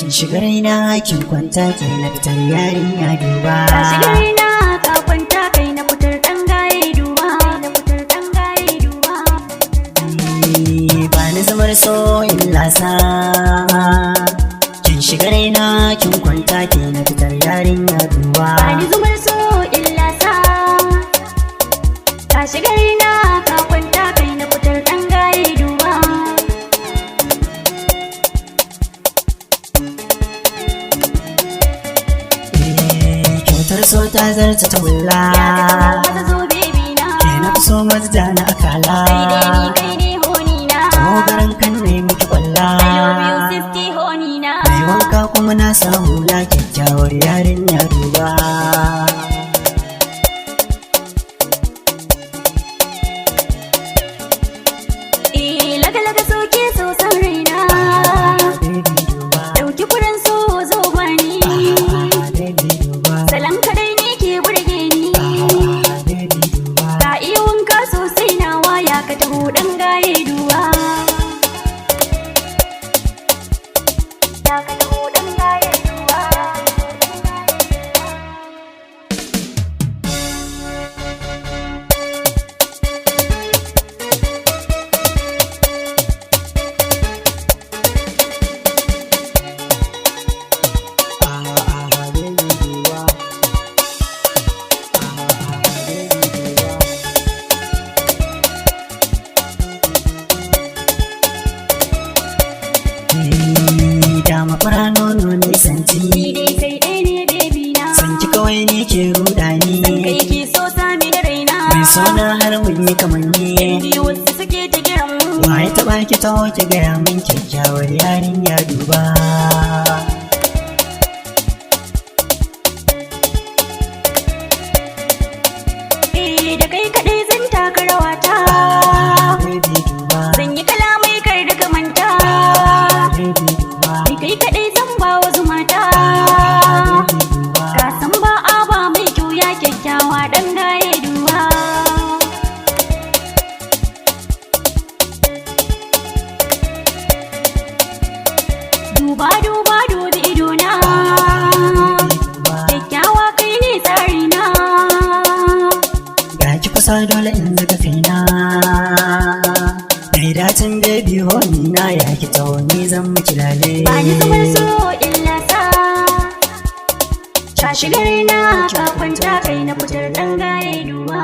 kin shiga raina kin kwanta ke na fitar yarinya duba. Ka shiga raina ka kwanta kai na fitar dan gaye duba. Ba ni zamar so in lasa. Kin shiga raina kin kwanta ke na fitar yarinya duba. Ba ni zamar so in lasa. Ka shiga raina ka kwanta kai na fitar dan gaye duba. Kyautar so ta zarta ta wulla. Ya ka zo baby na. Ke na fi so mazda na akala. Kai ne honi na. Dogaran kan ne miki kwalla. I love you sisti honi na. Mai wanka kuma na sa hula kyakkyawar yarinya duba. Laga-laga soke so san raina. Ɗauki kuren so zo bani. Salon kadai ne ke burge ni. Ka iya wanka sosai na waya ka taho ɗan gaye duba. Dama fara nono ne santi. Ni dai kai ɗaya ne baby na. Sanki kawai ne ke rudani. Kai ke so sami da raina. Mai sona har mun yi kamanni. Ni wasu suke ta kiran mu. Waye taɓa ki taho ki gaya min kyakkyawar yarinya duba. Da kai kaɗai zan taka rawata. Zan yi kalamai kar da ka manta. Kai kaɗai zan ba wa zumata. Ka san ba a ba mai kyau ya kyakkyawa ɗan gaye duba. Duba duba dubi idona. Kyakkyawa kai ne tsarina. Ga ki kusa dole in zaga fina. Mai dacin baby honi na ya ki taho ni zan miki lale. Ba ni zubar so illa sa. Ka shiga raina ka kwanta kai na fitar ɗan gaye duba.